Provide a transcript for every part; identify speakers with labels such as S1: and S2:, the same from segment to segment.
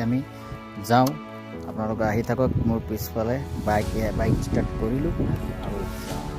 S1: আমি যাওঁ আপোনালোকে আহি থাকক মোৰ পিছফালে বাইক ষ্টাৰ্ট কৰিলোঁ আৰু যাওঁ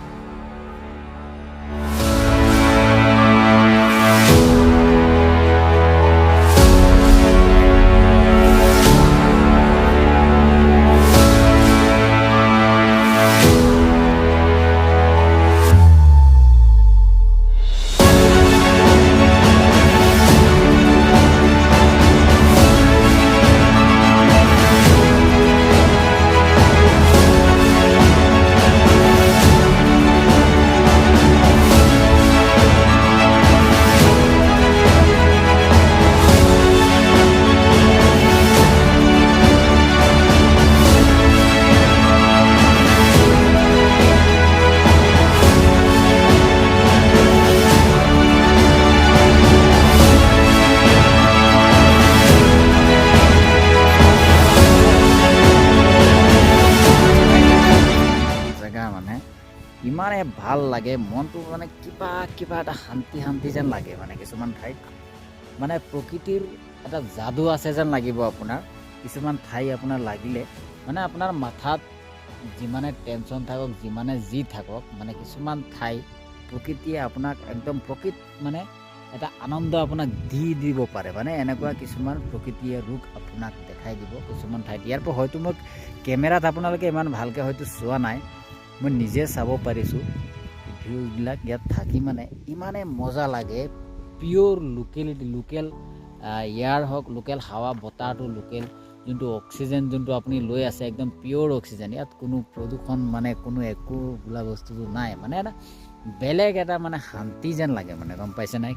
S1: ইমানে ভাল লাগে মনটো মানে কিবা এটা শান্তি যেন লাগে মানে কিছুমান ঠাইত মানে প্ৰকৃতিৰ এটা যাদু আছে যেন লাগিব আপোনাৰ কিছুমান ঠাই আপোনাৰ লাগিলে মানে আপোনাৰ মাথাত যিমানে টেনচন থাকক যিমানে যি থাকক মানে কিছুমান ঠাই প্ৰকৃতিয়ে আপোনাক একদম মানে এটা আনন্দ আপোনাক দিব পাৰে মানে এনেকুৱা কিছুমান প্ৰকৃতিয়ে ৰূপ আপোনাক দেখাই দিব কিছুমান ঠাইত ইয়াৰ পৰা হয়তো মই কেমেৰাত আপোনালোকে ইমান ভালকৈ হয়তো চোৱা নাই মই নিজে চাব পাৰিছোঁ ভিউবিলাক ইয়াত থাকি মানে ইমানে মজা লাগে পিয়'ৰ লোকেল এয়াৰ হওক লোকেল হাৱা বতাহটো লোকেল যোনটো অক্সিজেন যোনটো আপুনি লৈ আছে একদম পিয়'ৰ অক্সিজেন ইয়াত কোনো প্ৰদূষণ মানে কোনো একো বোলা বস্তুটো নাই মানে এটা বেলেগ এটা মানে শান্তি যেন লাগে মানে গম পাইছে নাই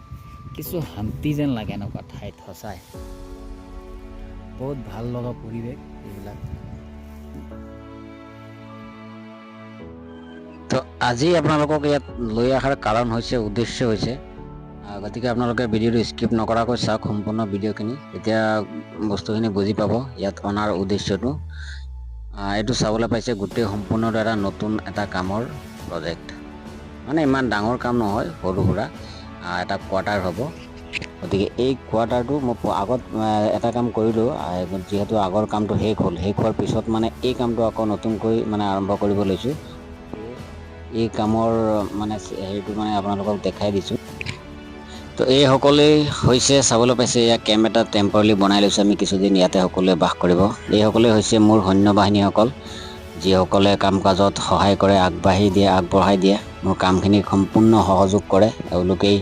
S1: কিছু শান্তি যেন লাগে এনেকুৱা ঠাইত সঁচাই বহুত ভাল লগা পৰিৱেশ এইবিলাক তো আজি আপোনালোকক ইয়াত লৈ অহাৰ কাৰণ হৈছে উদ্দেশ্য হৈছে গতিকে আপোনালোকে ভিডিঅ'টো স্কিপ নকৰাকৈ চাওক সম্পূৰ্ণ ভিডিঅ'খিনি তেতিয়া বস্তুখিনি বুজি পাব ইয়াত অনাৰ উদ্দেশ্যটো এইটো চাবলৈ পাইছে গোটেই সম্পূৰ্ণ এটা নতুন এটা কামৰ প্ৰজেক্ট মানে ইমান ডাঙৰ কাম নহয় সৰু সুৰা এটা কোৱাৰ্টাৰ হ'ব গতিকে এই কোৱাৰ্টাৰটো মই আগত এটা কাম কৰিলোঁ যিহেতু আগৰ কামটো শেষ হোৱাৰ পিছত মানে এই কামটো আকৌ নতুনকৈ মানে আৰম্ভ কৰিব লৈছোঁ এই কামৰ মানে হেৰিটো মানে আপোনালোকক দেখাই দিছোঁ তো এইসকলেই হৈছে চাবলৈ পাইছে এয়া কেম্প এটা টেম্পৰাৰী বনাই লৈছোঁ আমি কিছুদিন ইয়াতে সকলোৱে বাস কৰিব এইসকলেই হৈছে মোৰ সৈন্য বাহিনীসকল যিসকলে কাম কাজত সহায় কৰে আগবঢ়াই দিয়ে মোৰ কামখিনি সম্পূৰ্ণ সহযোগ কৰে তেওঁলোকেই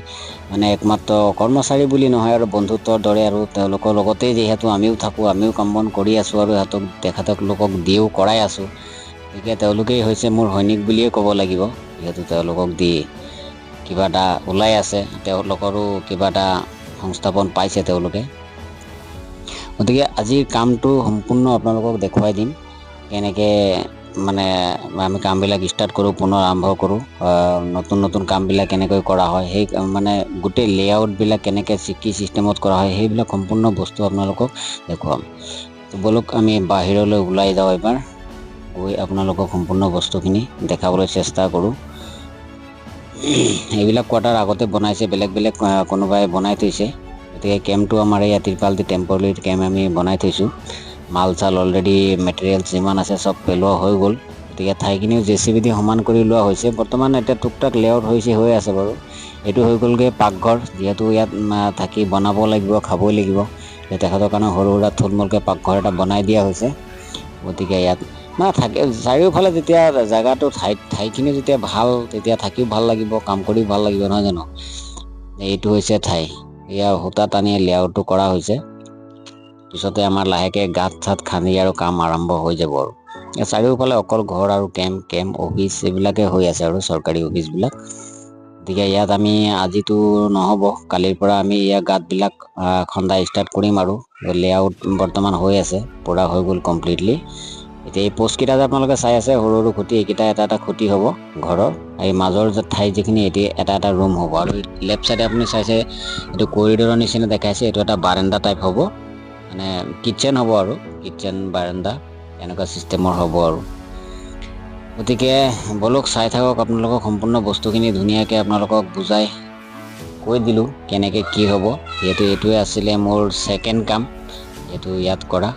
S1: মানে একমাত্ৰ কৰ্মচাৰী বুলি নহয় আৰু বন্ধুত্বৰ দৰে আৰু তেওঁলোকৰ লগতেই যিহেতু আমিও থাকোঁ আমিও কাম বন কৰি আছোঁ আৰু তেখেতলোকক দিও কৰাই আছোঁ গতিকে তেওঁলোকেই হৈছে মোৰ সৈনিক বুলিয়ে ক'ব লাগিব যিহেতু তেওঁলোকক দি কিবা এটা ওলাই আছে তেওঁলোকৰো কিবা এটা সংস্থাপন পাইছে তেওঁলোকে গতিকে আজিৰ কামটো সম্পূৰ্ণ আপোনালোকক দেখুৱাই দিম কেনেকৈ মানে আমি কামবিলাক ষ্টাৰ্ট কৰোঁ পুনৰ আৰম্ভ কৰোঁ নতুন কামবিলাক কেনেকৈ কৰা হয় সেই মানে গোটেই লেআউটবিলাক কেনেকৈ কি চিষ্টেমত কৰা হয় সেইবিলাক সম্পূৰ্ণ বস্তু আপোনালোকক দেখুৱাম তো বলক আমি বাহিৰলৈ ওলাই যাওঁ এবাৰ গৈ আপোনালোকক সম্পূৰ্ণ বস্তুখিনি দেখাবলৈ চেষ্টা কৰোঁ এইবিলাক কোৱাৰ্টাৰ আগতে বনাইছে বেলেগ কোনোবাই বনাই থৈছে গতিকে কেম্পটো আমাৰ এই তিৰপাল টেম্পৰাৰী কেম্প আমি বনাই থৈছোঁ মাল চাল অলৰেডি মেটেৰিয়েলছ যিমান আছে চব পেলোৱা হৈ গ'ল গতিকে ঠাইখিনিও JCB দি সমান কৰি লোৱা হৈছে বৰ্তমান এতিয়া টুকটাক লেআউট হৈ আছে বাৰু এইটো হৈ গ'লগৈ পাকঘৰ যিহেতু ইয়াত থাকি বনাব লাগিব খাবই লাগিব তেখেতৰ কাৰণে সৰু সুৰা থুলমূলকৈ পাকঘৰ এটা বনাই দিয়া হৈছে গতিকে ইয়াত থাকে চাৰিওফালে যেতিয়া জেগাটো ঠাইখিনি যেতিয়া ভাল তেতিয়া থাকিও ভাল লাগিব কাম কৰিও ভাল লাগিব নহয় জানো এইটো হৈছে ঠাই এয়া সূতা টানি লেআউটটো কৰা হৈছে পিছতে আমাৰ লাহেকৈ গাঁত চাত খান্দি আৰু কাম আৰম্ভ হৈ যাব আৰু চাৰিওফালে অকল ঘৰ আৰু কেম্প অফিচ এইবিলাকে হৈ আছে আৰু চৰকাৰী অফিচবিলাক গতিকে ইয়াত আমি আজিতো নহ'ব কালিৰ পৰা আমি ইয়াৰ গাঁতবিলাক খন্দা ষ্টাৰ্ট কৰিম আৰু লেআউট বৰ্তমান হৈ আছে পূৰা হৈ গ'ল কমপ্লিটলি এতিয়া এই পোষ্টকেইটা যে আপোনালোকে চাই আছে সৰু সৰু খুঁটি এইকেইটা এটা খুঁটি হ'ব ঘৰৰ এই মাজৰ ঠাই যিখিনি এতিয়া এটা ৰুম হ'ব আৰু লেফ্ট চাইডে আপুনি চাইছে এইটো কৰিডৰৰ নিচিনা দেখাইছে এইটো এটা বাৰাণ্ডা টাইপ হ'ব মানে কিটচেন হ'ব আৰু কিটচেন বাৰাণ্ডা এনেকুৱা চিষ্টেমৰ হ'ব আৰু গতিকে বলক চাই থাকক আপোনালোকক সম্পূৰ্ণ বস্তুখিনি ধুনীয়াকৈ আপোনালোকক বুজাই কৈ দিলোঁ কেনেকৈ কি হ'ব যিহেতু এইটোৱে আছিলে মোৰ ছেকেণ্ড কাম এইটো ইয়াত কৰা